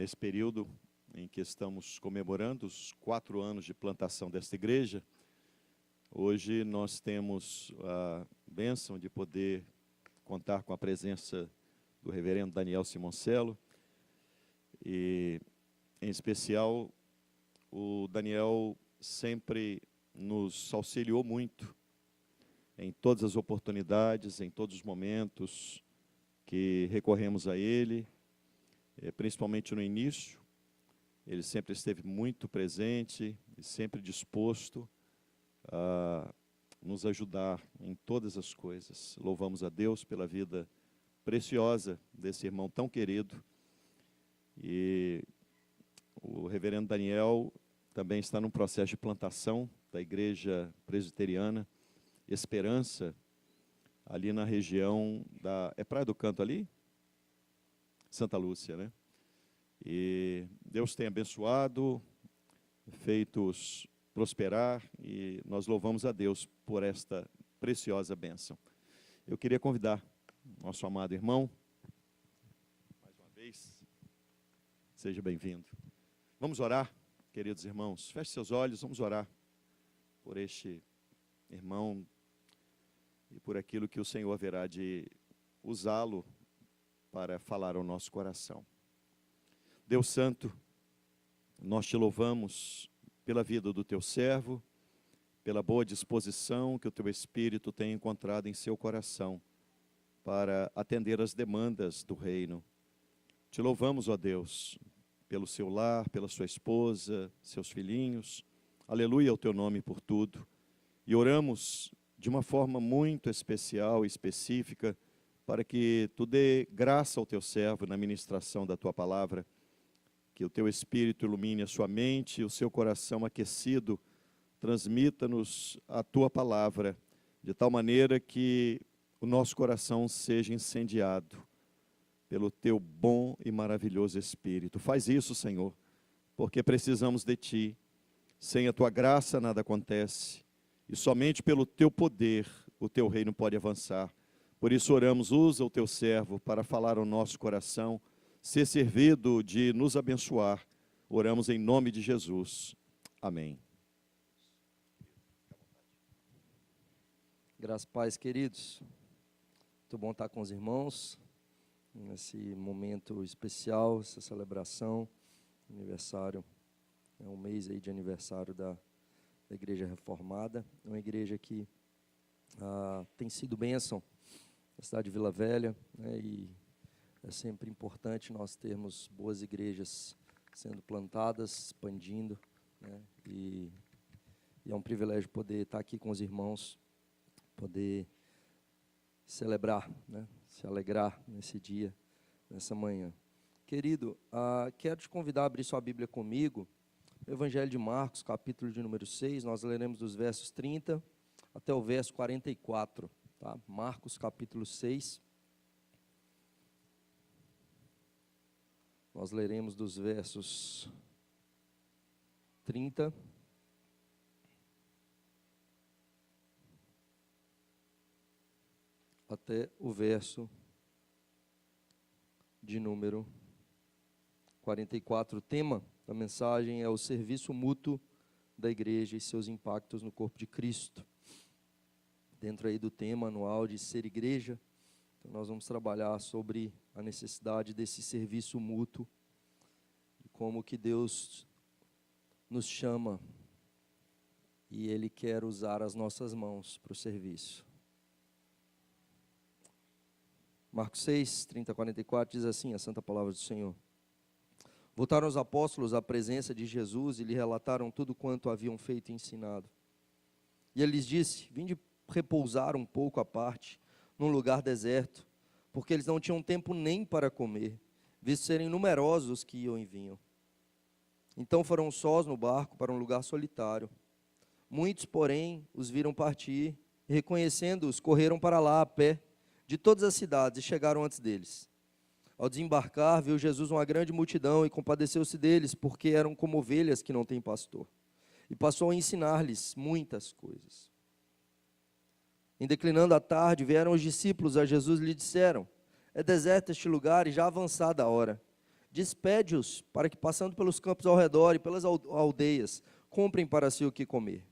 nesse período em que estamos comemorando os 4 anos de plantação desta igreja. Hoje nós temos a bênção de poder contar com a presença do reverendo Daniel Simoncello, e em especial o Daniel sempre nos auxiliou muito em todas as oportunidades, em todos os momentos que recorremos a ele, principalmente no início. Ele sempre esteve muito presente e sempre disposto a nos ajudar em todas as coisas. Louvamos a Deus pela vida preciosa desse irmão tão querido. E o reverendo Daniel também está num processo de plantação da igreja presbiteriana Esperança, ali na região da... É Praia do Canto ali? Santa Lúcia, né? E Deus tem abençoado, feito-os prosperar, e nós louvamos a Deus por esta preciosa bênção. Eu queria convidar nosso amado irmão, mais uma vez, seja bem-vindo. Vamos orar, queridos irmãos, feche seus olhos, vamos orar por este irmão e por aquilo que o Senhor haverá de usá-lo para falar ao nosso coração. Deus Santo, nós te louvamos pela vida do teu servo, pela boa disposição que o teu Espírito tem encontrado em seu coração para atender às demandas do reino. Te louvamos, ó Deus, pelo seu lar, pela sua esposa, seus filhinhos. Aleluia ao teu nome por tudo. E oramos de uma forma muito especial e específica para que tu dê graça ao teu servo na ministração da tua palavra, que o teu Espírito ilumine a sua mente e o seu coração aquecido, transmita-nos a tua palavra, de tal maneira que o nosso coração seja incendiado pelo teu bom e maravilhoso Espírito. Faz isso, Senhor, porque precisamos de ti. Sem a tua graça nada acontece, e somente pelo teu poder o teu reino pode avançar. Por isso oramos, usa o teu servo para falar ao nosso coração, ser servido de nos abençoar. Oramos em nome de Jesus. Amém. Graças e paz, queridos. Muito bom estar com os irmãos nesse momento especial, essa celebração, aniversário, é um mês aí de aniversário da Igreja Reformada. É uma igreja que tem sido bênção na cidade de Vila Velha, né, e é sempre importante nós termos boas igrejas sendo plantadas, expandindo, né, e é um privilégio poder estar aqui com os irmãos, poder celebrar, né, se alegrar nesse dia, nessa manhã. Querido, quero te convidar a abrir sua Bíblia comigo, no Evangelho de Marcos, capítulo de número 6, nós leremos dos versos 30 até o verso 44, tá? Marcos, capítulo 6, nós leremos dos versos 30 até o verso de número 44. O tema da mensagem é o serviço mútuo da igreja e seus impactos no corpo de Cristo. Dentro aí do tema anual de ser igreja, então nós vamos trabalhar sobre a necessidade desse serviço mútuo, de como que Deus nos chama e Ele quer usar as nossas mãos para o serviço. Marcos 6, 30 a 44 diz assim a santa palavra do Senhor. Voltaram os apóstolos à presença de Jesus e lhe relataram tudo quanto haviam feito e ensinado. E ele lhes disse, vinde repousar um pouco à parte, num lugar deserto, porque eles não tinham tempo nem para comer, visto serem numerosos os que iam e vinham. Então foram sós no barco para um lugar solitário. Muitos, porém, os viram partir, e reconhecendo-os, correram para lá a pé, de todas as cidades, e chegaram antes deles. Ao desembarcar, viu Jesus uma grande multidão e compadeceu-se deles, porque eram como ovelhas que não têm pastor. E passou a ensinar-lhes muitas coisas. Em declinando a tarde, vieram os discípulos a Jesus e lhe disseram, é deserto este lugar e já avançada a hora. despede-os para que, passando pelos campos ao redor e pelas aldeias, comprem para si o que comer.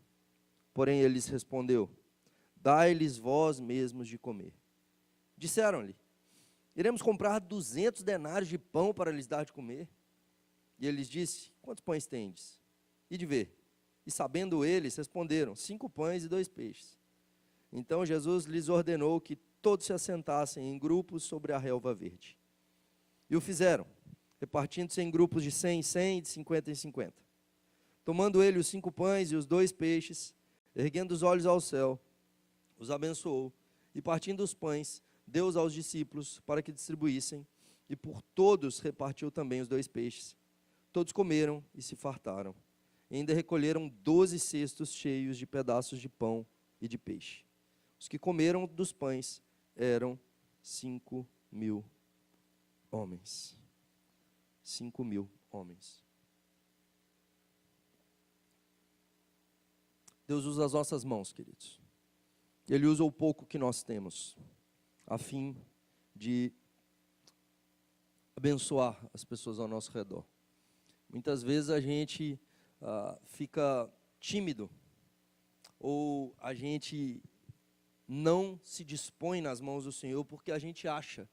Porém, ele lhes respondeu: dai-lhes vós mesmos de comer. Disseram-lhe: iremos comprar 200 denários de pão para lhes dar de comer? E ele lhes disse: quantos pães tendes? E de ver. E sabendo eles, responderam: 5 pães e 2 peixes. Então Jesus lhes ordenou que todos se assentassem em grupos sobre a relva verde. E o fizeram, repartindo-se em grupos de 100 em 100 e de 50 em 50. Tomando ele os 5 pães e os 2 peixes, erguendo os olhos ao céu, os abençoou, e partindo os pães, deu-os aos discípulos para que distribuíssem, e por todos repartiu também os 2 peixes. Todos comeram e se fartaram. E ainda recolheram 12 cestos cheios de pedaços de pão e de peixe. Os que comeram dos pães eram 5.000 homens. 5.000 homens. Deus usa as nossas mãos, queridos. Ele usa o pouco que nós temos, a fim de abençoar as pessoas ao nosso redor. Muitas vezes a gente fica tímido, ou a gente não se dispõe nas mãos do Senhor, porque a gente acha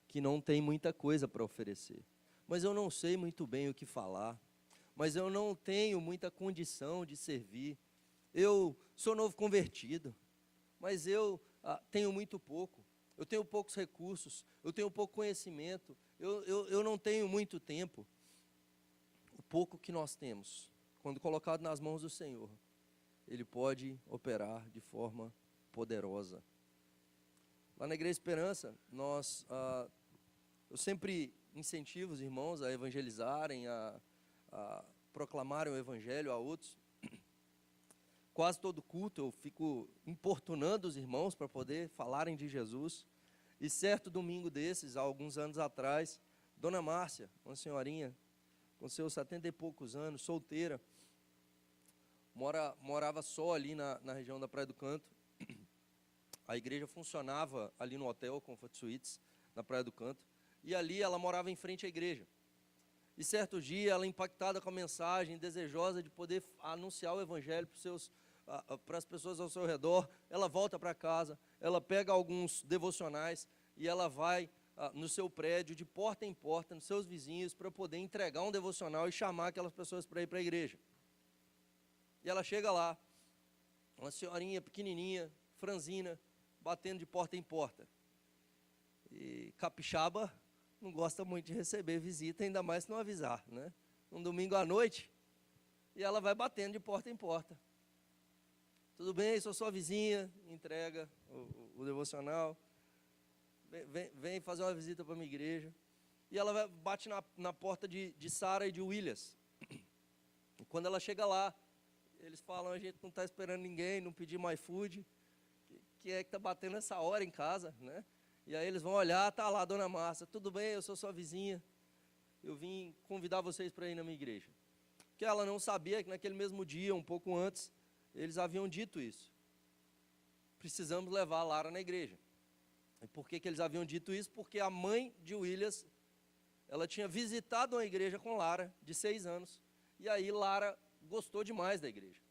que não tem muita coisa para oferecer. Mas eu não sei muito bem o que falar, mas eu não tenho muita condição de servir. Eu sou novo convertido, mas eu tenho muito pouco. Eu tenho poucos recursos, eu tenho pouco conhecimento, eu não tenho muito tempo. O pouco que nós temos, quando colocado nas mãos do Senhor, Ele pode operar de forma poderosa. Lá na Igreja Esperança, eu sempre incentivo os irmãos a evangelizarem, a proclamarem o Evangelho a outros. Quase todo culto eu fico importunando os irmãos para poder falarem de Jesus. E certo domingo desses, há alguns anos atrás, Dona Márcia, uma senhorinha, com seus 70 e poucos anos, solteira, morava só ali na região da Praia do Canto. A igreja funcionava ali no hotel Comfort Suites, na Praia do Canto. E ali ela morava em frente à igreja. E certo dia, ela impactada com a mensagem, desejosa de poder anunciar o Evangelho para as pessoas ao seu redor, ela volta para casa, ela pega alguns devocionais e ela vai no seu prédio, de porta em porta, nos seus vizinhos, para poder entregar um devocional e chamar aquelas pessoas para ir para a igreja. E ela chega lá, uma senhorinha pequenininha, franzina, batendo de porta em porta. E capixaba não gosta muito de receber visita, ainda mais se não avisar, né? Um domingo à noite, e ela vai batendo de porta em porta. Tudo bem, sou sua vizinha, entrega o devocional, vem fazer uma visita para a minha igreja. E ela bate na porta de Sara e de Williams. E quando ela chega lá, eles falam: a gente não está esperando ninguém, não pedimos iFood, que é que está batendo essa hora em casa, né? E aí eles vão olhar, está lá a Dona Márcia: tudo bem, eu sou sua vizinha, eu vim convidar vocês para ir na minha igreja. Porque ela não sabia que naquele mesmo dia, um pouco antes, eles haviam dito isso. Precisamos levar a Lara na igreja. E por que eles haviam dito isso? Porque a mãe de Williams, ela tinha visitado uma igreja com Lara, de 6 anos, e aí Lara gostou demais da igreja.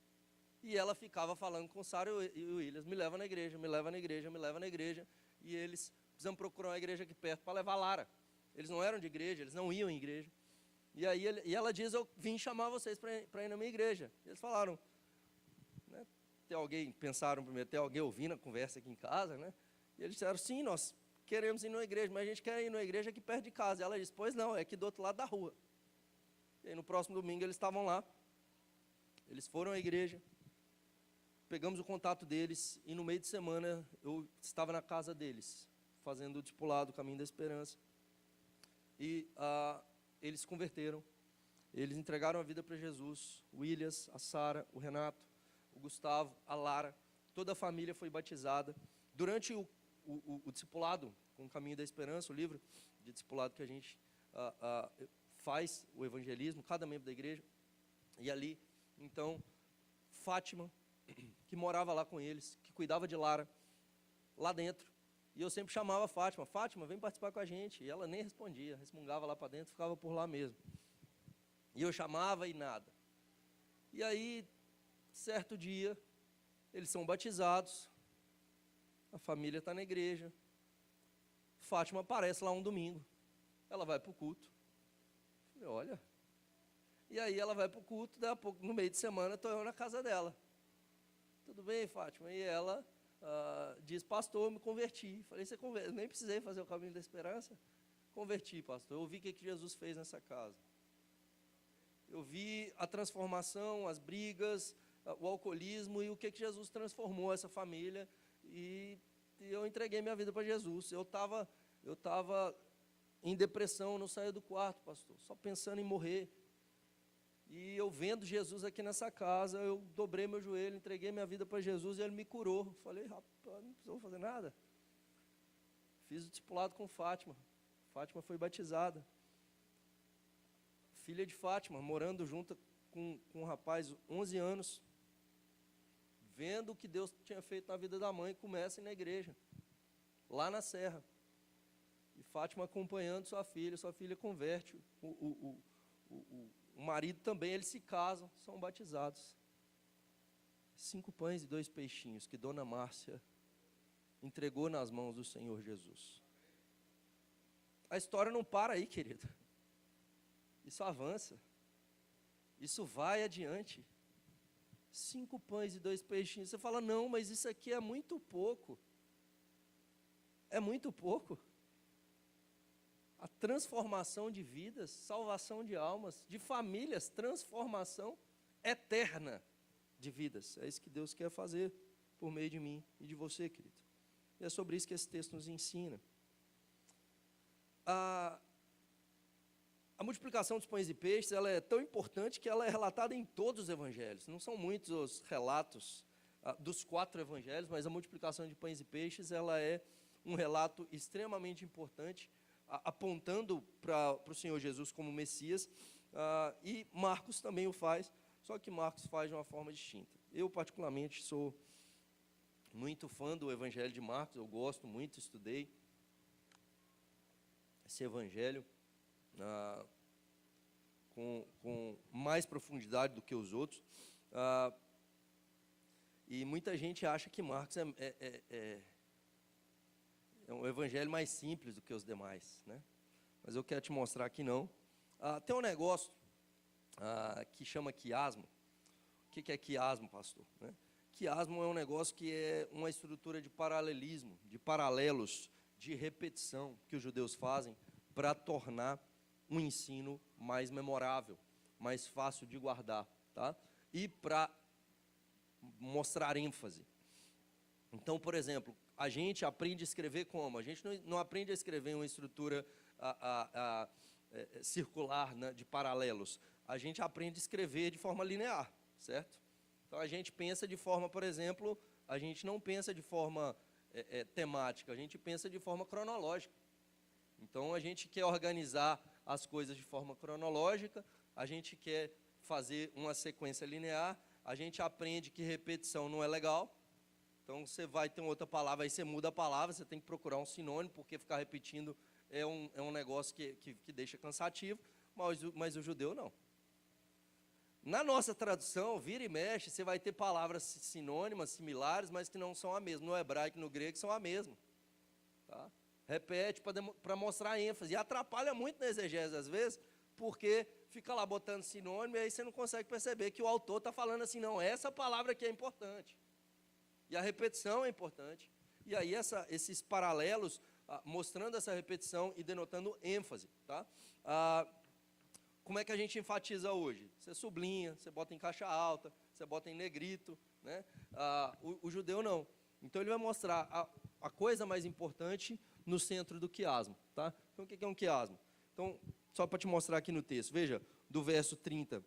E ela ficava falando com Sara e Williams: me leva na igreja, me leva na igreja, me leva na igreja. E eles precisam procurar uma igreja aqui perto para levar Lara. Eles não eram de igreja, eles não iam em igreja. E aí ela diz: eu vim chamar vocês para ir na minha igreja. E eles falaram, né, pensaram primeiro, tem alguém ouvindo a conversa aqui em casa, né? E eles disseram: sim, nós queremos ir numa igreja, mas a gente quer ir numa igreja aqui perto de casa. E ela disse: pois não, é aqui do outro lado da rua. E aí no próximo domingo eles estavam lá, eles foram à igreja, pegamos o contato deles, e no meio de semana eu estava na casa deles, fazendo o discipulado, o Caminho da Esperança. E eles se converteram, eles entregaram a vida para Jesus. O Williams, a Sara, o Renato, o Gustavo, a Lara, toda a família foi batizada. Durante o discipulado com o Caminho da Esperança, o livro de discipulado que a gente faz o evangelismo, cada membro da igreja, e ali, então, Fátima, que morava lá com eles, que cuidava de Lara, lá dentro, E eu sempre chamava a Fátima, Fátima, vem participar com a gente. E ela nem respondia, resmungava lá para dentro, ficava por lá mesmo. E eu chamava e nada. E aí, certo dia, eles são batizados, a família está na igreja. Fátima aparece lá um domingo, ela vai para o culto. Eu falei, olha. E aí ela vai para o culto, daí a pouco, no meio de semana, estou eu na casa dela. Tudo bem, Fátima? E ela diz, pastor, eu me converti. Falei, você converteu? Eu nem precisei fazer o caminho da esperança. Converti, pastor. Eu vi o que Jesus fez nessa casa. Eu vi a transformação, as brigas, o alcoolismo e o que Jesus transformou essa família. E eu entreguei minha vida para Jesus. Eu estava em depressão, não saía do quarto, pastor, só pensando em morrer. E eu vendo Jesus aqui nessa casa, eu dobrei meu joelho, entreguei minha vida para Jesus e Ele me curou. Falei, rapaz, não precisou fazer nada. Fiz o discipulado com Fátima. Fátima foi batizada. Filha de Fátima, morando junto com um rapaz, 11 anos, vendo o que Deus tinha feito na vida da mãe, começa na igreja, lá na Serra. E Fátima acompanhando sua filha converte. O marido também, eles se casam, são batizados. 5 pães e 2 peixinhos que Dona Márcia entregou nas mãos do Senhor Jesus. A história não para aí, querido. Isso avança. Isso vai adiante. 5 pães e 2 peixinhos. Você fala, não, mas isso aqui é muito pouco. É muito pouco. A transformação de vidas, salvação de almas, de famílias, transformação eterna de vidas. É isso que Deus quer fazer por meio de mim e de você, querido. E é sobre isso que esse texto nos ensina. A multiplicação dos pães e peixes, ela é tão importante que ela é relatada em todos os evangelhos. Não são muitos os relatos dos 4 evangelhos, mas a multiplicação de pães e peixes, ela é um relato extremamente importante, apontando para o Senhor Jesus como Messias, e Marcos também o faz, só que Marcos faz de uma forma distinta. Eu, particularmente, sou muito fã do Evangelho de Marcos, eu gosto muito, estudei esse Evangelho com mais profundidade do que os outros, e muita gente acha que Marcos é um evangelho mais simples do que os demais, né? Mas eu quero te mostrar que não. Tem um negócio que chama quiasmo. O que é quiasmo, pastor? Né? Quiasmo é um negócio que é uma estrutura de paralelismo, de paralelos, de repetição que os judeus fazem para tornar um ensino mais memorável, mais fácil de guardar, tá? E para mostrar ênfase. Então, por exemplo, a gente aprende a escrever como? A gente não aprende a escrever em uma estrutura circular, né, de paralelos. A gente aprende a escrever de forma linear, certo? Então, a gente pensa de forma, por exemplo, a gente não pensa de forma temática, a gente pensa de forma cronológica. Então, a gente quer organizar as coisas de forma cronológica, a gente quer fazer uma sequência linear, a gente aprende que repetição não é legal. Então, você vai ter outra palavra, aí você muda a palavra, você tem que procurar um sinônimo, porque ficar repetindo é um negócio que deixa cansativo, mas o judeu não. Na nossa tradução, vira e mexe, você vai ter palavras sinônimas, similares, mas que não são a mesma. No hebraico e no grego são a mesma. Tá? Repete para mostrar ênfase. E atrapalha muito na exegese, às vezes, porque fica lá botando sinônimo, e aí você não consegue perceber que o autor está falando assim, não, essa palavra aqui é importante. E a repetição é importante. E aí esses paralelos, mostrando essa repetição e denotando ênfase. Tá? Como é que a gente enfatiza hoje? Você sublinha, você bota em caixa alta, você bota em negrito. Né? O judeu não. Então ele vai mostrar a coisa mais importante no centro do quiasmo. Tá? Então o que é um quiasmo? Então, só para te mostrar aqui no texto, veja, do verso 30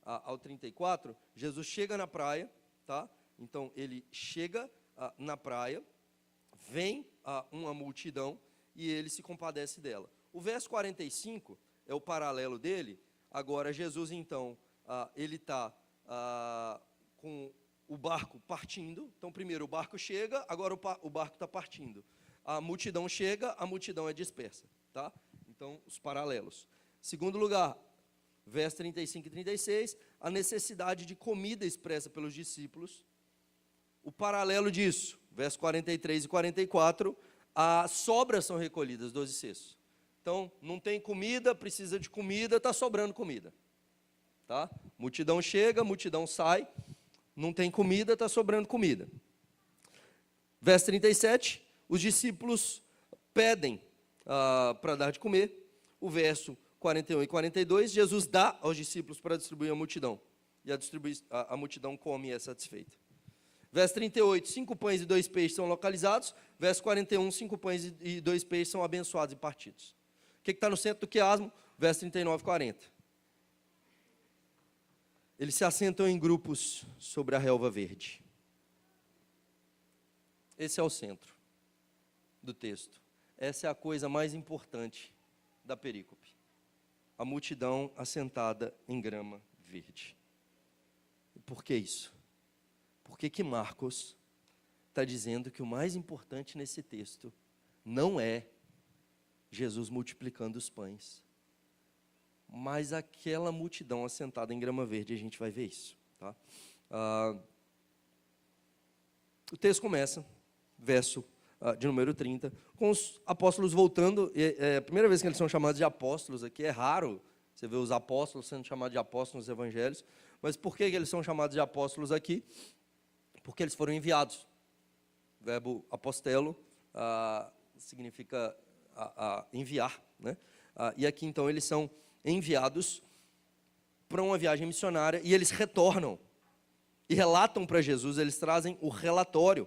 ao 34, Jesus chega na praia, tá? Então, ele chega na praia, vem uma multidão e ele se compadece dela. O verso 45 é o paralelo dele. Agora, Jesus, então, ele está com o barco partindo. Então, primeiro o barco chega, agora o barco está partindo. a multidão chega, a multidão é dispersa. Tá? Então, os paralelos. Segundo lugar, verso 35 e 36, a necessidade de comida expressa pelos discípulos. O paralelo disso, verso 43 e 44, as sobras são recolhidas, 12 cestos. Então, não tem comida, precisa de comida, está sobrando comida. Tá? Multidão chega, multidão sai, não tem comida, está sobrando comida. Verso 37, os discípulos pedem para dar de comer. O verso 41 e 42, Jesus dá aos discípulos para distribuir a multidão. E a multidão come e é satisfeita. Verso 38, 5 pães e 2 peixes são localizados. Verso 41, 5 pães e 2 peixes são abençoados e partidos. O que está no centro do quiasmo? Verso 39 e 40. Eles se assentam em grupos sobre a relva verde. Esse é o centro do texto. Essa é a coisa mais importante da perícope. A multidão assentada em grama verde. E por que isso? Por que Marcos está dizendo que o mais importante nesse texto não é Jesus multiplicando os pães, mas aquela multidão assentada em grama verde? A gente vai ver isso. Tá? O texto começa, verso de número 30, com os apóstolos voltando. É a primeira vez que eles são chamados de apóstolos aqui. É raro você ver os apóstolos sendo chamados de apóstolos nos evangelhos. Mas por que eles são chamados de apóstolos aqui? Porque eles foram enviados. O verbo apostelo significa enviar, né? E aqui então eles são enviados para uma viagem missionária e eles retornam e relatam para Jesus. Eles trazem o relatório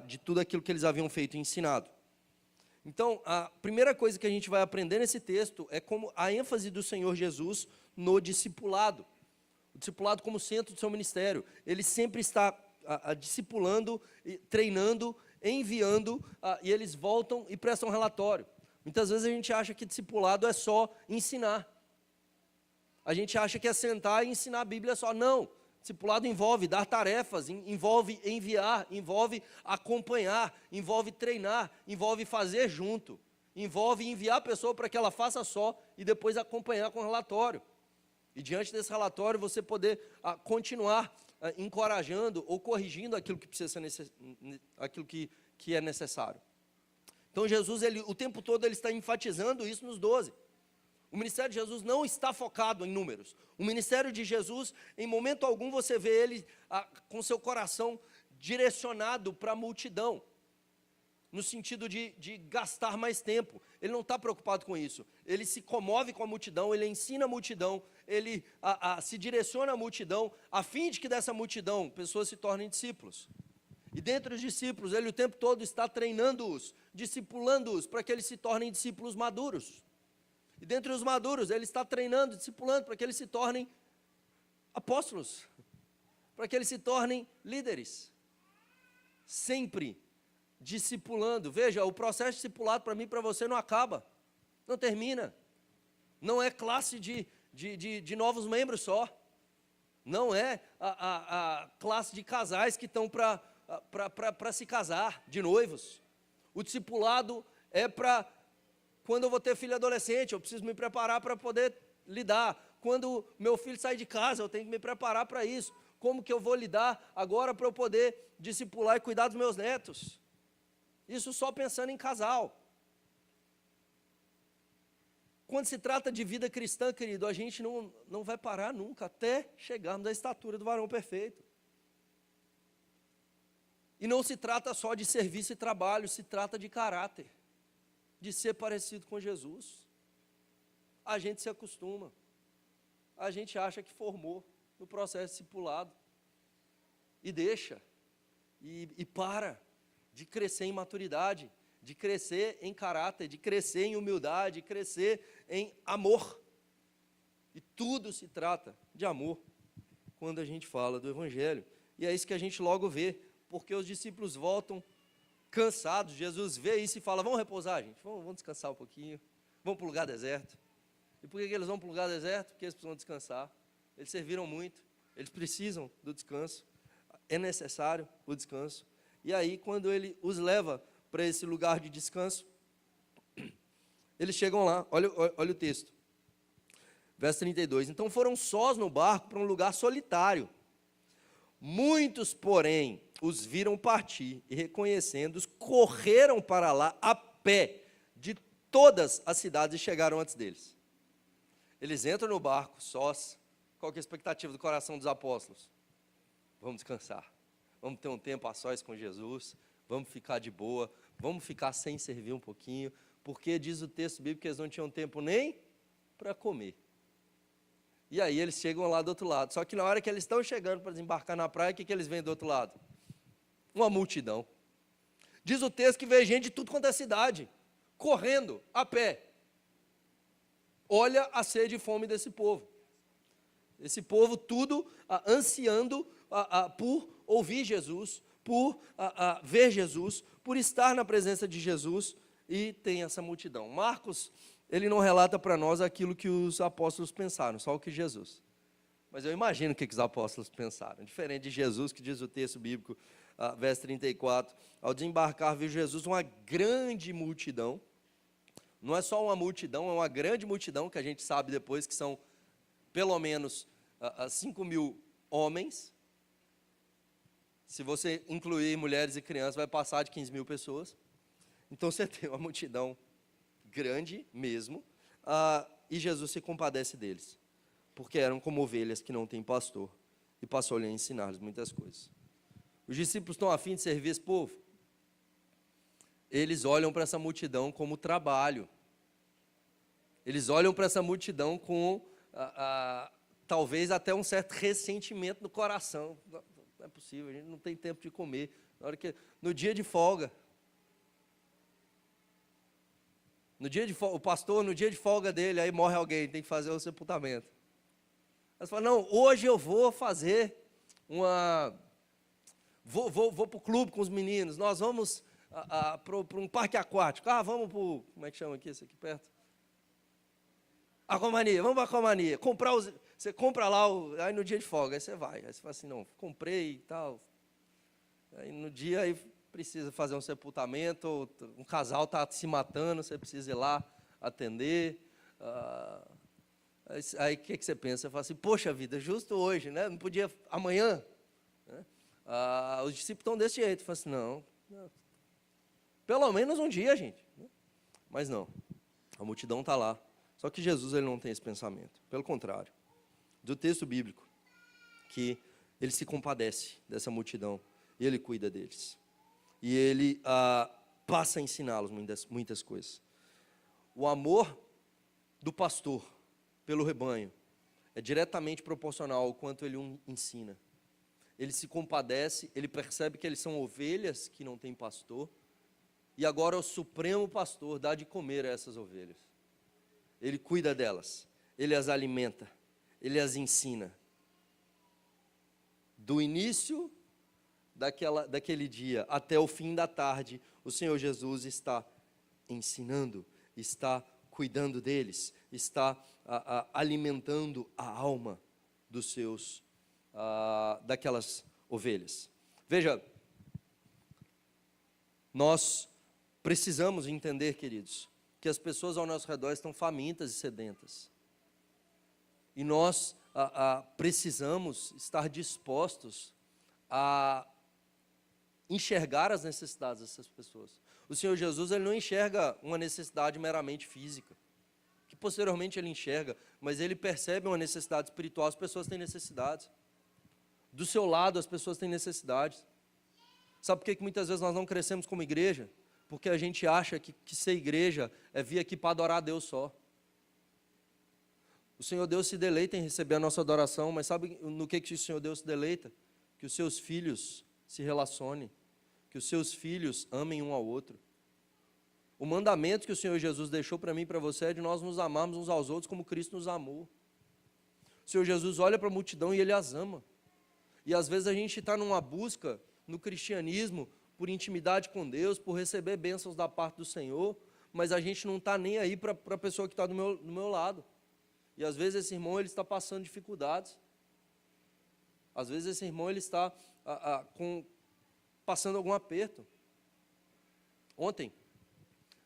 de tudo aquilo que eles haviam feito e ensinado. Então, a primeira coisa que a gente vai aprender nesse texto é como a ênfase do Senhor Jesus no discipulado. O discipulado como centro do seu ministério. Ele sempre está discipulando, treinando, enviando, e eles voltam e prestam relatório. Muitas vezes a gente acha que discipulado é só ensinar. A gente acha que é sentar e ensinar a Bíblia só. Não. Discipulado envolve dar tarefas, envolve enviar, envolve acompanhar, envolve treinar, envolve fazer junto, envolve enviar a pessoa para que ela faça só e depois acompanhar com relatório. E diante desse relatório você poder continuar encorajando ou corrigindo aquilo que precisa ser aquilo que é necessário. Então Jesus, o tempo todo ele está enfatizando isso nos 12. O ministério de Jesus não está focado em números. O ministério de Jesus, em momento algum você vê ele com seu coração direcionado para a multidão, no sentido de gastar mais tempo. Ele não está preocupado com isso. Ele se comove com a multidão, ele ensina a multidão, ele se direciona à multidão, a fim de que dessa multidão pessoas se tornem discípulos. E dentre os discípulos, ele o tempo todo está treinando-os, discipulando-os, para que eles se tornem discípulos maduros. E dentre os maduros, ele está treinando, discipulando, para que eles se tornem apóstolos, para que eles se tornem líderes. Sempre discipulando. Veja, o processo discipulado para mim e para você não acaba, não termina. Não é classe de novos membros só. Não é a classe de casais que estão para se casar, de noivos. O discipulado é para quando eu vou ter filho adolescente, eu preciso me preparar para poder lidar. Quando meu filho sai de casa, eu tenho que me preparar para isso. Como que eu vou lidar agora para eu poder discipular e cuidar dos meus netos? Isso só pensando em casal. Quando se trata de vida cristã, querido, a gente não vai parar nunca, até chegarmos à estatura do varão perfeito. E não se trata só de serviço e trabalho, se trata de caráter, de ser parecido com Jesus. A gente se acostuma, a gente acha que formou no processo discipulado, e deixa, e para de crescer em maturidade, de crescer em caráter, de crescer em humildade, de crescer em amor. E tudo se trata de amor, quando a gente fala do Evangelho. E é isso que a gente logo vê, porque os discípulos voltam cansados. Jesus vê isso e fala: vamos repousar, gente, vamos descansar um pouquinho, vamos para o lugar deserto. E por que eles vão para o lugar deserto? Porque eles precisam descansar. Eles serviram muito, eles precisam do descanso, é necessário o descanso. E aí, quando ele os leva para esse lugar de descanso. Eles chegam lá, olha o texto. Verso 32. Então foram sós no barco para um lugar solitário. Muitos, porém, os viram partir e, reconhecendo-os, correram para lá a pé de todas as cidades e chegaram antes deles. Eles entram no barco sós. Qual que é a expectativa do coração dos apóstolos? Vamos descansar. Vamos ter um tempo a sós com Jesus. Vamos ficar de boa. Vamos ficar sem servir um pouquinho. Porque diz o texto bíblico que eles não tinham tempo nem para comer. E aí eles chegam lá do outro lado. Só que na hora que eles estão chegando para desembarcar na praia, o que eles veem do outro lado? Uma multidão. Diz o texto que veio gente de tudo quanto é cidade, correndo, a pé. Olha a sede e fome desse povo. Esse povo tudo ansiando por ouvir Jesus, por ver Jesus, por estar na presença de Jesus, e tem essa multidão. Marcos, ele não relata para nós aquilo que os apóstolos pensaram, só o que Jesus. Mas eu imagino o que os apóstolos pensaram. Diferente de Jesus, que diz o texto bíblico, verso 34, ao desembarcar viu Jesus uma grande multidão. Não é só uma multidão, é uma grande multidão, que a gente sabe depois que são pelo menos 5.000 homens. Se você incluir mulheres e crianças, vai passar de 15.000 pessoas. Então você tem uma multidão grande mesmo, e Jesus se compadece deles, porque eram como ovelhas que não têm pastor, e passou-lhe a ensinar-lhes muitas coisas. Os discípulos estão a fim de servir esse povo. Eles olham para essa multidão como trabalho. Eles olham para essa multidão com, talvez até um certo ressentimento no coração. Não é possível, a gente não tem tempo de comer. No dia de folga, o pastor, no dia de folga dele, aí morre alguém, tem que fazer o sepultamento. Eles falam, não, hoje eu vou fazer vou para o clube com os meninos, nós vamos para um parque aquático. Vamos para o, como é que chama aqui, esse aqui perto? Aquamania, vamos para a Aquamania. Você compra lá, aí no dia de folga, aí você vai. Aí você fala assim, não, comprei e tal. Aí no dia, aí precisa fazer um sepultamento, um casal está se matando, você precisa ir lá atender. Aí o que você pensa? Você fala assim, poxa vida, justo hoje, né? Não podia amanhã? Né? Os discípulos estão desse jeito. Fala assim, não, pelo menos um dia, gente. Mas não, a multidão está lá. Só que Jesus, ele não tem esse pensamento. Pelo contrário, do texto bíblico, que ele se compadece dessa multidão e ele cuida deles. E ele passa a ensiná-los muitas coisas. O amor do pastor pelo rebanho é diretamente proporcional ao quanto ele ensina. Ele se compadece, ele percebe que eles são ovelhas que não têm pastor, e agora o supremo pastor dá de comer a essas ovelhas. Ele cuida delas, ele as alimenta, ele as ensina. Do início daquele dia até o fim da tarde, o Senhor Jesus está ensinando, está cuidando deles, está alimentando a alma dos daquelas ovelhas. Veja, nós precisamos entender, queridos, que as pessoas ao nosso redor estão famintas e sedentas. E nós precisamos estar dispostos a enxergar as necessidades dessas pessoas. O Senhor Jesus, ele não enxerga uma necessidade meramente física, que posteriormente ele enxerga, mas ele percebe uma necessidade espiritual. As pessoas têm necessidades. Do seu lado, as pessoas têm necessidades. Sabe por que muitas vezes nós não crescemos como igreja? Porque a gente acha que ser igreja é vir aqui para adorar a Deus só. O Senhor Deus se deleita em receber a nossa adoração, mas sabe no que o Senhor Deus se deleita? Que os seus filhos se relacionem, que os seus filhos amem um ao outro. O mandamento que o Senhor Jesus deixou para mim e para você é de nós nos amarmos uns aos outros como Cristo nos amou. O Senhor Jesus olha para a multidão e Ele as ama. E às vezes a gente está numa busca no cristianismo por intimidade com Deus, por receber bênçãos da parte do Senhor, mas a gente não está nem aí para a pessoa que está do meu lado. E às vezes esse irmão ele está passando dificuldades. Às vezes esse irmão ele está passando algum aperto. Ontem,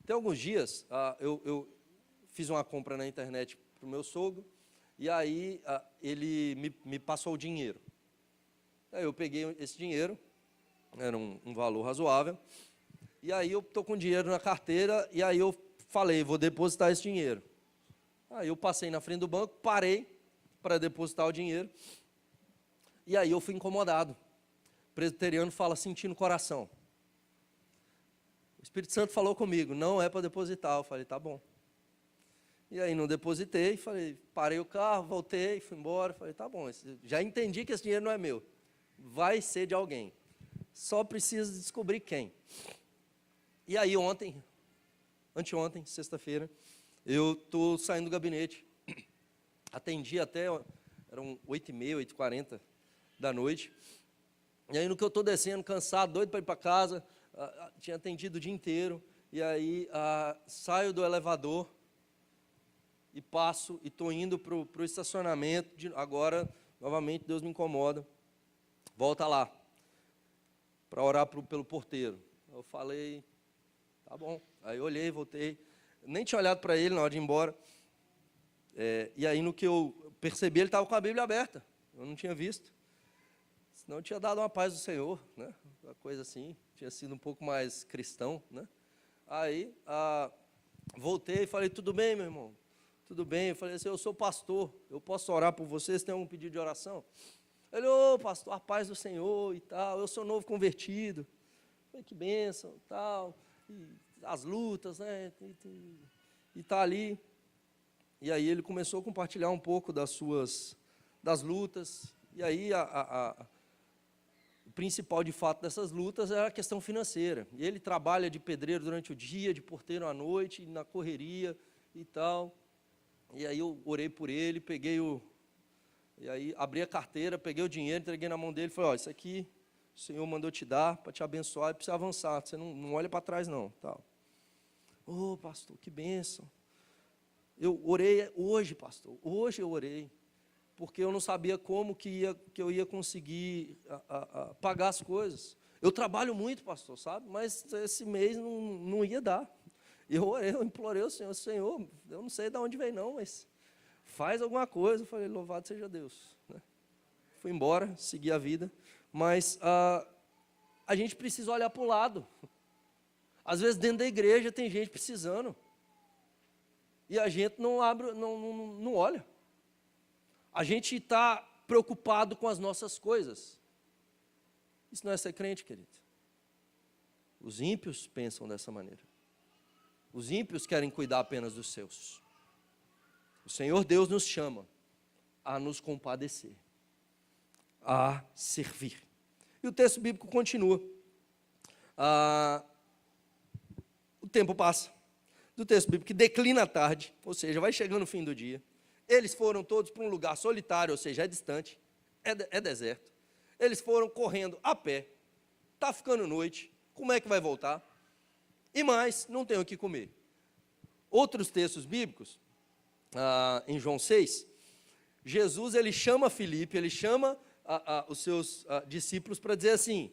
tem alguns dias, eu fiz uma compra na internet para o meu sogro, e aí ele me passou o dinheiro. Aí eu peguei esse dinheiro, era um valor razoável, e aí eu estou com dinheiro na carteira, e aí eu falei, vou depositar esse dinheiro. Aí eu passei na frente do banco, parei para depositar o dinheiro, e aí eu fui incomodado. O presbiteriano fala, sentindo o coração. O Espírito Santo falou comigo, não é para depositar. Eu falei, tá bom. E aí não depositei, falei, parei o carro, voltei, fui embora. Falei, tá bom, já entendi que esse dinheiro não é meu. Vai ser de alguém. Só preciso descobrir quem. E aí anteontem, sexta-feira, eu estou saindo do gabinete. Atendi até, eram 8h30, 8h40 da noite. E aí no que eu estou descendo, cansado, doido para ir para casa, tinha atendido o dia inteiro, e aí saio do elevador e passo, e estou indo para o estacionamento, agora, novamente, Deus me incomoda, volta lá, para orar pelo porteiro. Eu falei, tá bom, aí eu olhei, voltei, nem tinha olhado para ele na hora de ir embora, e aí no que eu percebi, ele estava com a Bíblia aberta, eu não tinha visto, senão eu tinha dado uma paz do Senhor, né? Uma coisa assim, tinha sido um pouco mais cristão, né? Aí, voltei e falei, tudo bem, meu irmão? Tudo bem? Eu falei assim, eu sou pastor, eu posso orar por vocês? Tem algum pedido de oração? Ele, pastor, a paz do Senhor e tal, eu sou novo convertido. Eu falei, que bênção e tal, e as lutas, né? E tá ali. E aí ele começou a compartilhar um pouco das lutas, e aí o principal, de fato, dessas lutas é a questão financeira. E ele trabalha de pedreiro durante o dia, de porteiro à noite, na correria e tal. E aí eu orei por ele, e aí abri a carteira, peguei o dinheiro, entreguei na mão dele e falei, isso aqui o Senhor mandou te dar para te abençoar e precisa avançar, você não olha para trás não. Tal. Pastor, que bênção. Eu orei hoje, pastor, hoje eu orei. Porque eu não sabia como que eu ia conseguir pagar as coisas. Eu trabalho muito, pastor, sabe? Mas esse mês não ia dar. Eu implorei ao Senhor, Senhor, eu não sei de onde vem não, mas faz alguma coisa. Eu falei, louvado seja Deus. Né? Fui embora, segui a vida. Mas a gente precisa olhar para o lado. Às vezes dentro da igreja tem gente precisando. E a gente não olha. A gente está preocupado com as nossas coisas. Isso não é ser crente, querido. Os ímpios pensam dessa maneira. Os ímpios querem cuidar apenas dos seus. O Senhor Deus nos chama a nos compadecer, a servir. E o texto bíblico continua. O tempo passa. Do texto bíblico que declina a tarde, ou seja, vai chegando o fim do dia. Eles foram todos para um lugar solitário, ou seja, é distante, é deserto. Eles foram correndo a pé, está ficando noite, como é que vai voltar? E mais, não tem o que comer. Outros textos bíblicos, em João 6, Jesus ele chama Filipe, ele chama os seus discípulos para dizer assim,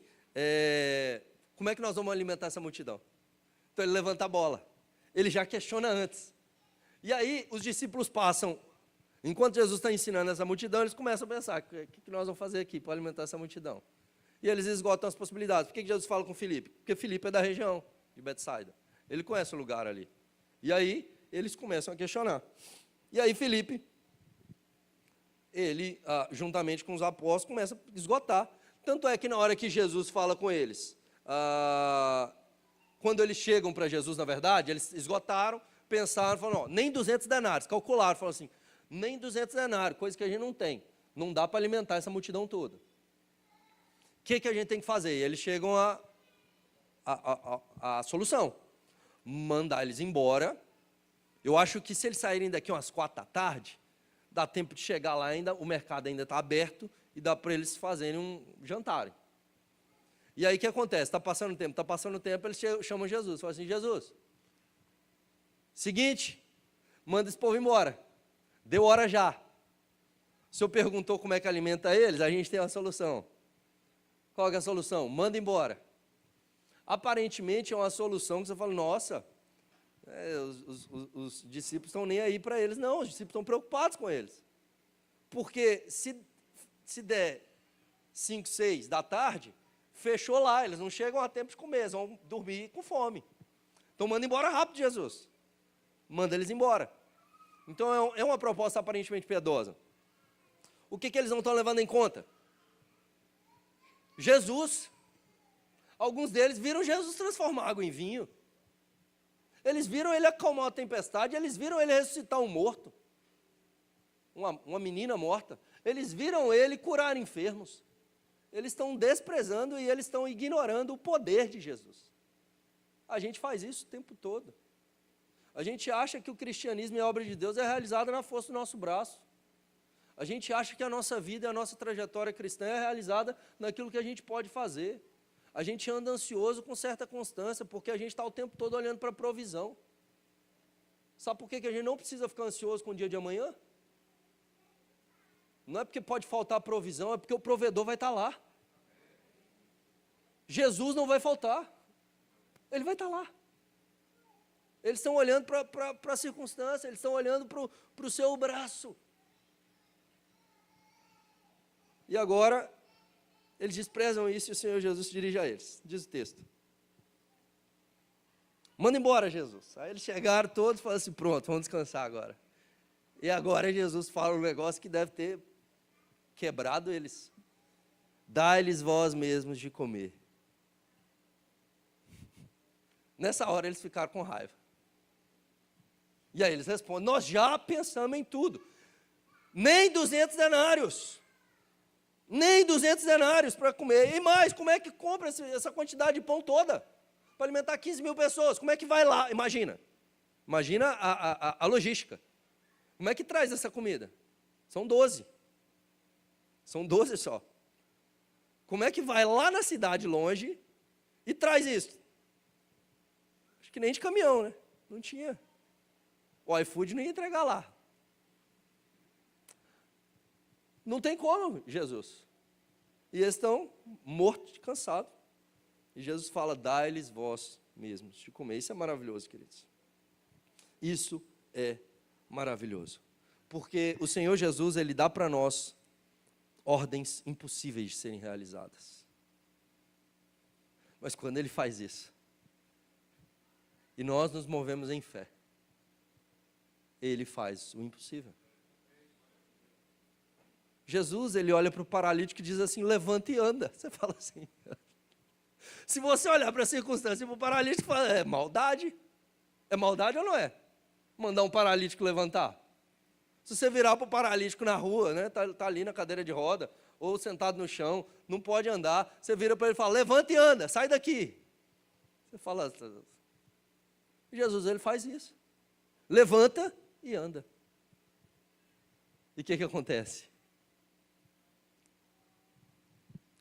como é que nós vamos alimentar essa multidão? Então ele levanta a bola, ele já questiona antes. E aí os discípulos passam. Enquanto Jesus está ensinando essa multidão, eles começam a pensar, o que nós vamos fazer aqui para alimentar essa multidão? E eles esgotam as possibilidades. Por que Jesus fala com Filipe? Porque Filipe é da região de Betsaida. Ele conhece o lugar ali. E aí, eles começam a questionar. E aí, Filipe, ele, juntamente com os apóstolos, começa a esgotar. Tanto é que na hora que Jesus fala com eles, quando eles chegam para Jesus, na verdade, eles esgotaram, pensaram, falaram, nem 200 denários, calcularam, falaram assim, nem 200 denários, coisa que a gente não tem. Não dá para alimentar essa multidão toda. O que a gente tem que fazer? E eles chegam à solução. Mandar eles embora. Eu acho que se eles saírem daqui umas 4 da tarde, dá tempo de chegar lá ainda, o mercado ainda está aberto, e dá para eles fazerem um jantar. E aí o que acontece? Está passando o tempo, eles chamam Jesus. Falam assim, Jesus, seguinte, manda esse povo embora. Deu hora já. O senhor perguntou como é que alimenta eles, a gente tem uma solução. Qual é a solução? Manda embora. Aparentemente é uma solução que você fala, nossa, os discípulos estão nem aí para eles. Não, os discípulos estão preocupados com eles. Porque se der 5, 6 da tarde, fechou lá, eles não chegam a tempo de comer, eles vão dormir com fome. Então manda embora rápido, Jesus. Manda eles embora. Então é uma proposta aparentemente piedosa. O que eles não estão levando em conta? Jesus. Alguns deles viram Jesus transformar água em vinho. Eles viram ele acalmar a tempestade, eles viram ele ressuscitar um morto. Uma menina morta. Eles viram ele curar enfermos. Eles estão desprezando e eles estão ignorando o poder de Jesus. A gente faz isso o tempo todo. A gente acha que o cristianismo e a obra de Deus é realizada na força do nosso braço. A gente acha que a nossa vida e a nossa trajetória cristã é realizada naquilo que a gente pode fazer. A gente anda ansioso com certa constância, porque a gente está o tempo todo olhando para a provisão. Sabe por que a gente não precisa ficar ansioso com o dia de amanhã? Não é porque pode faltar provisão, é porque o provedor vai estar lá. Jesus não vai faltar. Ele vai estar lá. Eles estão olhando para a circunstância, eles estão olhando para o seu braço. E agora, eles desprezam isso e o Senhor Jesus se dirige a eles. Diz o texto. Manda embora, Jesus. Aí eles chegaram todos e falaram assim, pronto, vamos descansar agora. E agora Jesus fala um negócio que deve ter quebrado eles. Dai-lhes vós mesmos de comer. Nessa hora eles ficaram com raiva. E aí eles respondem, nós já pensamos em tudo. Nem 200 denários. Nem 200 denários para comer. E mais, como é que compra essa quantidade de pão toda? Para alimentar 15 mil pessoas. Como é que vai lá? Imagina. Imagina a logística. Como é que traz essa comida? São 12. São 12 só. Como é que vai lá na cidade longe e traz isso? Acho que nem de caminhão, né? Não tinha. O iFood não ia entregar lá. Não tem como, Jesus. E eles estão mortos de cansado. E Jesus fala, dai-lhes vós mesmos de comer. Isso é maravilhoso, queridos. Isso é maravilhoso. Porque o Senhor Jesus, Ele dá para nós ordens impossíveis de serem realizadas. Mas quando Ele faz isso, e nós nos movemos em fé, Ele faz o impossível. Jesus, Ele olha para o paralítico e diz assim, levanta e anda. Você fala assim. Se você olhar para a circunstância e para o paralítico, fala, é maldade? É maldade ou não é? Mandar um paralítico levantar. Se você virar para o paralítico na rua, né, tá ali na cadeira de roda, ou sentado no chão, não pode andar, você vira para ele e fala, levanta e anda, sai daqui. Você fala, Jesus, Ele faz isso. Levanta e anda. E o que acontece?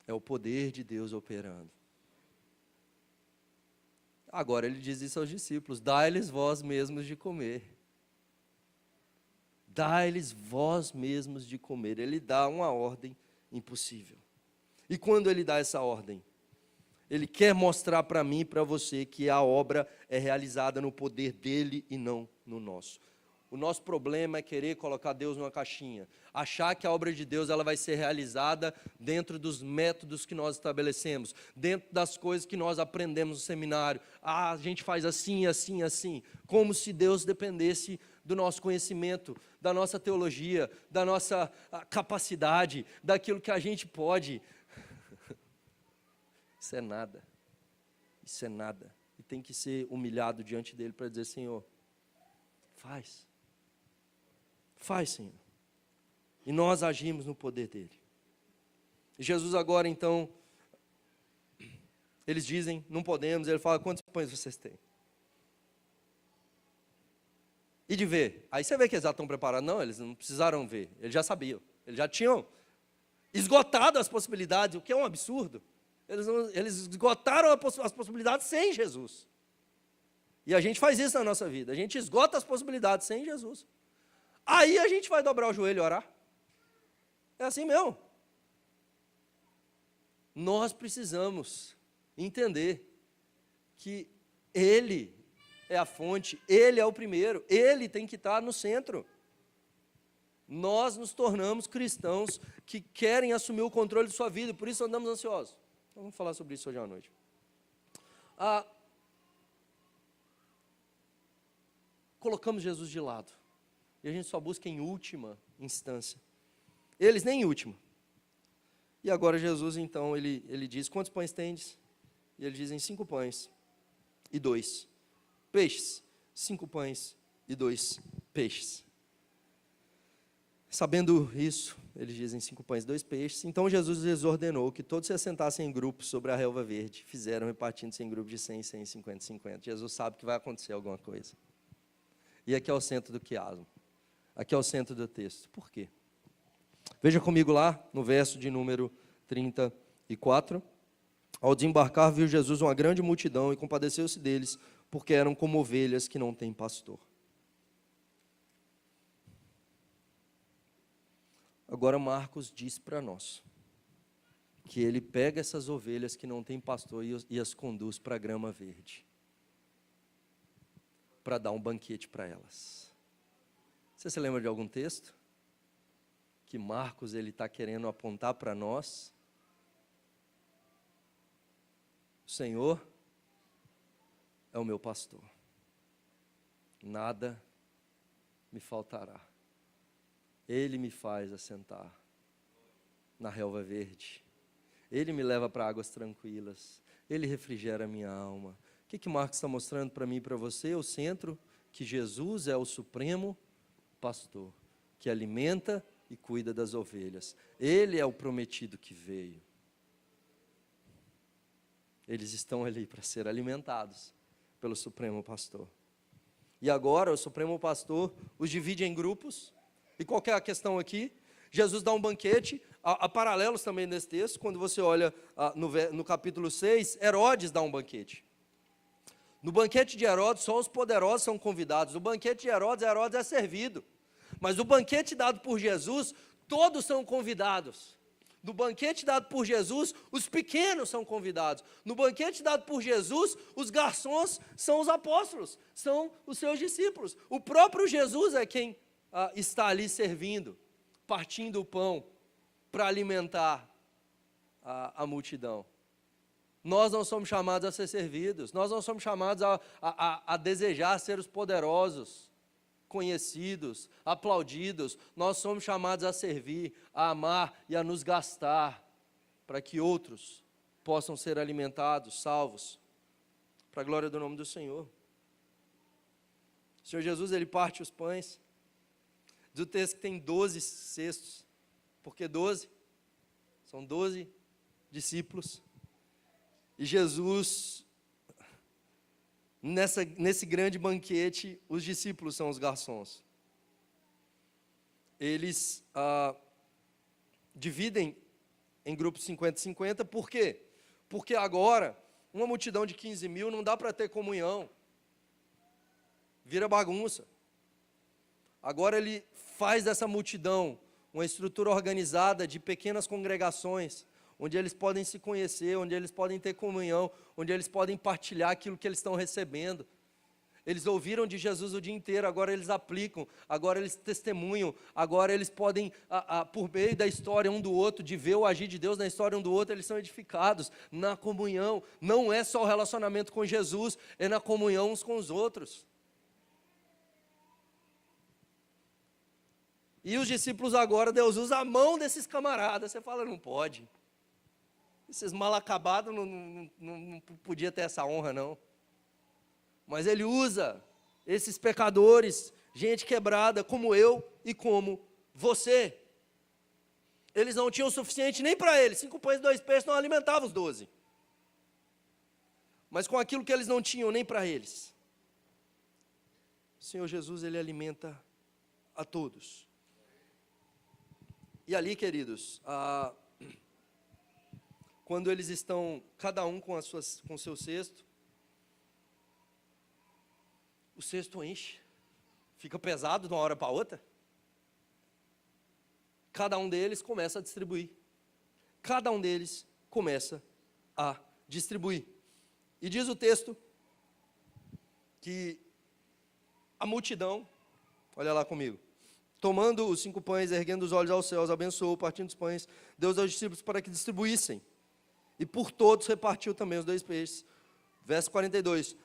É o poder de Deus operando. Agora Ele diz isso aos discípulos, dai-lhes vós mesmos de comer. Dai-lhes vós mesmos de comer. Ele dá uma ordem impossível. E quando Ele dá essa ordem, Ele quer mostrar para mim e para você que a obra é realizada no poder dEle e não no nosso. O nosso problema é querer colocar Deus numa caixinha, achar que a obra de Deus ela vai ser realizada dentro dos métodos que nós estabelecemos, dentro das coisas que nós aprendemos no seminário. A gente faz assim, assim, assim, como se Deus dependesse do nosso conhecimento, da nossa teologia, da nossa capacidade, daquilo que a gente pode. Isso é nada. Isso é nada. E tem que ser humilhado diante dEle para dizer, Senhor, faz. Faz, Senhor. E nós agimos no poder dEle. E Jesus agora, então, eles dizem, não podemos, Ele fala, quantos pães vocês têm? E de ver. Aí você vê que eles já estão preparados. Não, eles não precisaram ver, eles já sabiam. Eles já tinham esgotado as possibilidades, o que é um absurdo. Eles esgotaram as possibilidades sem Jesus. E a gente faz isso na nossa vida, a gente esgota as possibilidades sem Jesus. Aí a gente vai dobrar o joelho e orar. É assim mesmo. Nós precisamos entender que Ele é a fonte, Ele é o primeiro, Ele tem que estar no centro. Nós nos tornamos cristãos que querem assumir o controle de sua vida, por isso andamos ansiosos. Então, vamos falar sobre isso hoje à noite. Colocamos Jesus de lado, e a gente só busca em última instância. Eles nem em última. E agora Jesus, então, ele diz, quantos pães tendes? E eles dizem, 5 pães e 2 peixes. 5 pães e 2 peixes. Sabendo isso, eles dizem 5 pães e 2 peixes. Então Jesus lhes ordenou que todos se assentassem em grupos sobre a relva verde. Fizeram repartindo-se em grupos de 100, 100, 50, 50. Jesus sabe que vai acontecer alguma coisa. E aqui é o centro do quiasmo. Aqui é o centro do texto. Por quê? Veja comigo lá, no verso de número 34. Ao desembarcar, viu Jesus uma grande multidão e compadeceu-se deles, porque eram como ovelhas que não têm pastor. Agora Marcos diz para nós que ele pega essas ovelhas que não têm pastor e as conduz para a grama verde, para dar um banquete para elas. Você se lembra de algum texto que Marcos ele está querendo apontar para nós? O Senhor é o meu pastor, nada me faltará. Ele me faz assentar na relva verde. Ele me leva para águas tranquilas. Ele refrigera a minha alma. O que Marcos está mostrando para mim e para você? O centro, que Jesus é o supremo pastor, que alimenta e cuida das ovelhas. Ele é o prometido que veio. Eles estão ali para ser alimentados pelo supremo pastor. E agora o supremo pastor os divide em grupos. E qual que é a questão aqui? Jesus dá um banquete, há paralelos também nesse texto, quando você olha no capítulo 6, Herodes dá um banquete. No banquete de Herodes, só os poderosos são convidados. No banquete de Herodes é servido. Mas no banquete dado por Jesus, todos são convidados. No banquete dado por Jesus, os pequenos são convidados. No banquete dado por Jesus, os garçons são os apóstolos, são os seus discípulos. O próprio Jesus é quem está ali servindo, partindo o pão para alimentar a multidão. Nós não somos chamados a ser servidos, nós não somos chamados a desejar ser os poderosos, conhecidos, aplaudidos. Nós somos chamados a servir, a amar e a nos gastar para que outros possam ser alimentados, salvos, para a glória do nome do Senhor. O Senhor Jesus, ele parte os pães. Diz o texto que tem 12 cestos. Por que 12? São 12 discípulos. E Jesus, nesse grande banquete, os discípulos são os garçons. Eles dividem em grupos 50-50. Por quê? Porque agora, uma multidão de 15 mil não dá para ter comunhão. Vira bagunça. Agora ele faz dessa multidão uma estrutura organizada de pequenas congregações, onde eles podem se conhecer, onde eles podem ter comunhão, onde eles podem partilhar aquilo que eles estão recebendo. Eles ouviram de Jesus o dia inteiro, agora eles aplicam, agora eles testemunham, agora eles podem, por meio da história um do outro, de ver o agir de Deus na história um do outro, eles são edificados na comunhão. Não é só o relacionamento com Jesus, é na comunhão uns com os outros. E os discípulos agora, Deus usa a mão desses camaradas. Você fala, não pode. Esses mal acabados não podia ter essa honra, não. Mas Ele usa esses pecadores, gente quebrada, como eu e como você. Eles não tinham o suficiente nem para eles. 5 pães e 2 peixes não alimentavam os 12. Mas com aquilo que eles não tinham nem para eles, o Senhor Jesus, Ele alimenta a todos. E ali, queridos, quando eles estão, cada um com o seu cesto, o cesto enche, fica pesado de uma hora para outra. Cada um deles começa a distribuir. Cada um deles começa a distribuir. E diz o texto que a multidão, olha lá comigo, tomando os 5 pães, erguendo os olhos aos céus, abençoou, partindo os pães, deu aos discípulos para que distribuíssem. E por todos repartiu também os 2 peixes. Verso 42.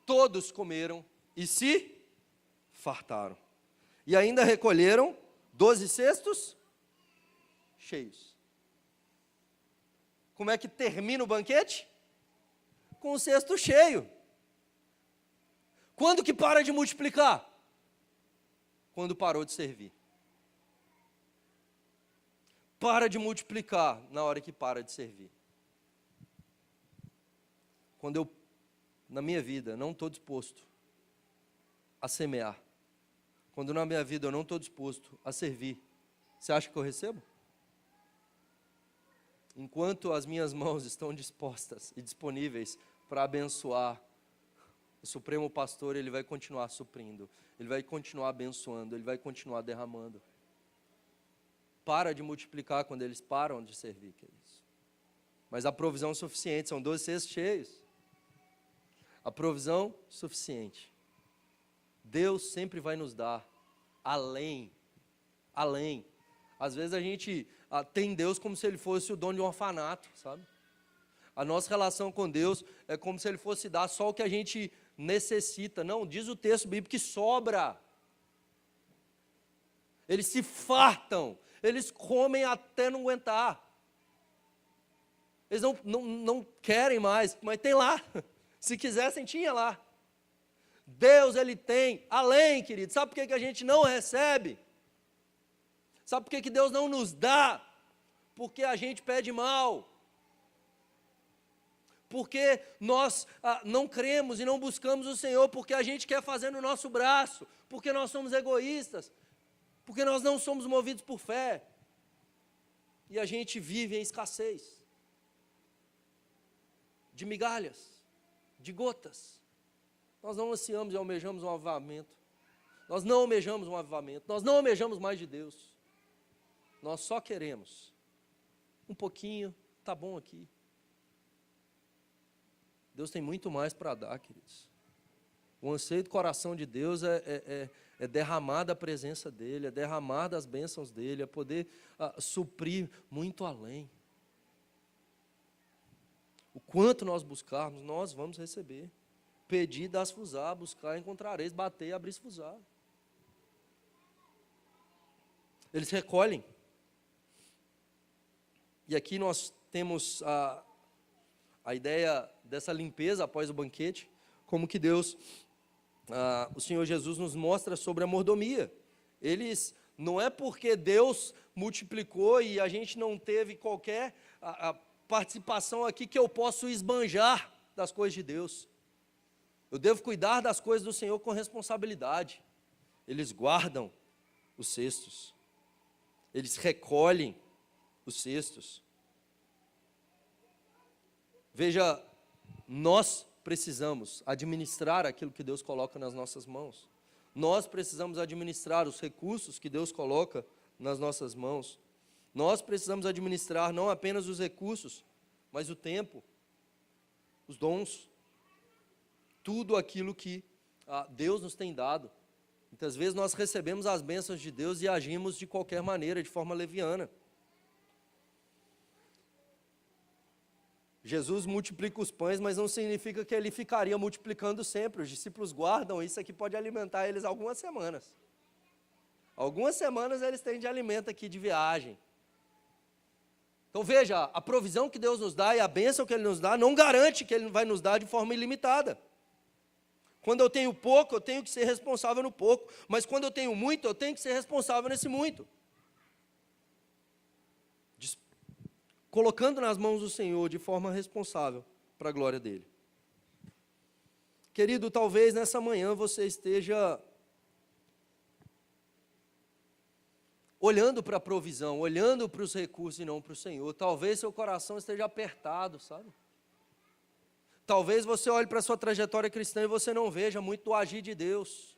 Todos comeram e se fartaram. E ainda recolheram 12 cestos cheios. Como é que termina o banquete? Com o cesto cheio. Quando que para de multiplicar? Quando parou de servir. Para de multiplicar na hora que para de servir. Quando eu, na minha vida, não estou disposto a semear, quando na minha vida eu não estou disposto a servir, você acha que eu recebo? Enquanto as minhas mãos estão dispostas e disponíveis para abençoar, o Supremo Pastor, ele vai continuar suprindo, ele vai continuar abençoando, ele vai continuar derramando. Para de multiplicar quando eles param de servir, queridos. Mas a provisão suficiente, são 12 cestos cheios. A provisão suficiente. Deus sempre vai nos dar além. Às vezes a gente tem Deus como se Ele fosse o dono de um orfanato, sabe? A nossa relação com Deus é como se Ele fosse dar só o que a gente necessita. Não, diz o texto bíblico que sobra. Eles se fartam, eles comem até não aguentar. Eles não querem mais, mas tem lá. Se quisessem, tinha lá. Deus, Ele tem além, querido. Sabe por que a gente não recebe? Sabe por que Deus não nos dá? Porque a gente pede mal. Porque nós não cremos e não buscamos o Senhor, porque a gente quer fazer no nosso braço, porque nós somos egoístas, porque nós não somos movidos por fé. E a gente vive em escassez. De migalhas. De gotas. Nós não ansiamos e almejamos um avivamento. Nós não almejamos um avivamento. Nós não almejamos mais de Deus. Nós só queremos um pouquinho, tá bom aqui. Deus tem muito mais para dar, queridos. O anseio do coração de Deus é derramar da presença dEle, é derramar das bênçãos dEle, é poder suprir muito além. O quanto nós buscarmos, nós vamos receber. Pedir, dar-se-vos-á, buscar, encontrareis, bater, abrir-se-vos-á. Eles recolhem. E aqui nós temos a ideia dessa limpeza após o banquete, como que Deus, o Senhor Jesus nos mostra sobre a mordomia. Eles, não é porque Deus multiplicou e a gente não teve qualquer participação aqui que eu posso esbanjar das coisas de Deus. Eu devo cuidar das coisas do Senhor com responsabilidade. Eles guardam os cestos. Eles recolhem os cestos. Veja, nós precisamos administrar aquilo que Deus coloca nas nossas mãos. Nós precisamos administrar os recursos que Deus coloca nas nossas mãos. Nós precisamos administrar não apenas os recursos, mas o tempo, os dons, tudo aquilo que Deus nos tem dado. Muitas vezes nós recebemos as bênçãos de Deus e agimos de qualquer maneira, de forma leviana. Jesus multiplica os pães, mas não significa que Ele ficaria multiplicando sempre. Os discípulos guardam isso aqui, pode alimentar eles algumas semanas. Algumas semanas eles têm de alimento aqui de viagem. Então veja, a provisão que Deus nos dá e a bênção que Ele nos dá não garante que Ele vai nos dar de forma ilimitada. Quando eu tenho pouco, eu tenho que ser responsável no pouco. Mas quando eu tenho muito, eu tenho que ser responsável nesse muito. Colocando nas mãos do Senhor de forma responsável para a glória dEle. Querido, talvez nessa manhã você esteja olhando para a provisão, olhando para os recursos e não para o Senhor. Talvez seu coração esteja apertado, sabe? Talvez você olhe para a sua trajetória cristã e você não veja muito do agir de Deus.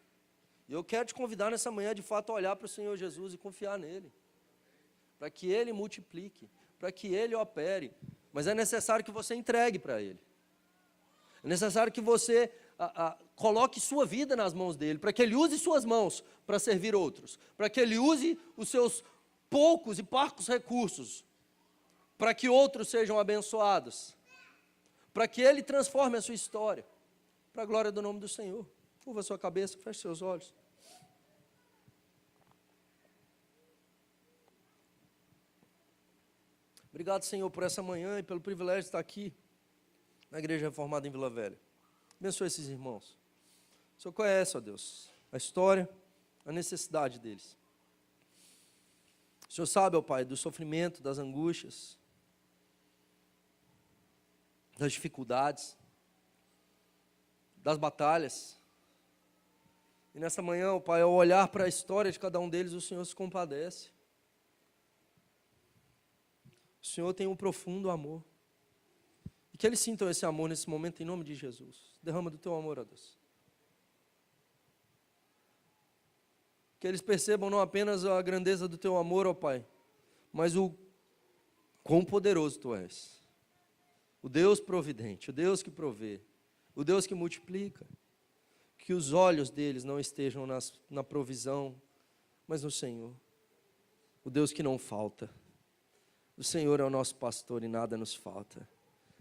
E eu quero te convidar nessa manhã, de fato, a olhar para o Senhor Jesus e confiar nele. Para que Ele multiplique, para que Ele opere. Mas é necessário que você entregue para Ele. É necessário que você coloque sua vida nas mãos dele, para que ele use suas mãos para servir outros, para que ele use os seus poucos e parcos recursos, para que outros sejam abençoados, para que ele transforme a sua história, para a glória do nome do Senhor. Curva a sua cabeça, feche seus olhos. Obrigado, Senhor, por essa manhã e pelo privilégio de estar aqui na Igreja Reformada em Vila Velha. Abençoe esses irmãos. O Senhor conhece, ó Deus, a história, a necessidade deles. O Senhor sabe, ó Pai, do sofrimento, das angústias, das dificuldades, das batalhas. E nessa manhã, ó Pai, ao olhar para a história de cada um deles, o Senhor se compadece. O Senhor tem um profundo amor. E que eles sintam esse amor nesse momento, em nome de Jesus. Derrama do teu amor, ó Deus. Que eles percebam não apenas a grandeza do teu amor, ó Pai, mas o quão poderoso tu és. O Deus providente, o Deus que provê, o Deus que multiplica. Que os olhos deles não estejam na provisão, mas no Senhor. O Deus que não falta. O Senhor é o nosso pastor e nada nos falta,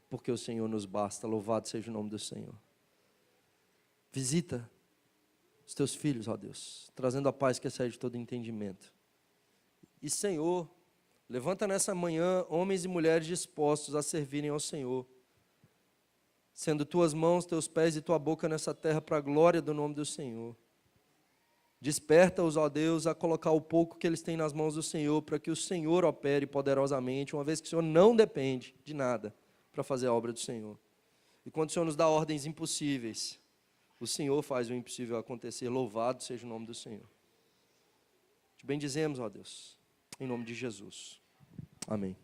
porque o Senhor nos basta. Louvado seja o nome do Senhor. Visita os teus filhos, ó Deus, trazendo a paz que excede todo entendimento. E Senhor, levanta nessa manhã homens e mulheres dispostos a servirem ao Senhor, sendo tuas mãos, teus pés e tua boca nessa terra para a glória do nome do Senhor. Desperta-os, ó Deus, a colocar o pouco que eles têm nas mãos do Senhor, para que o Senhor opere poderosamente, uma vez que o Senhor não depende de nada para fazer a obra do Senhor. E quando o Senhor nos dá ordens impossíveis, o Senhor faz o impossível acontecer. Louvado seja o nome do Senhor. Te bendizemos, ó Deus, em nome de Jesus. Amém.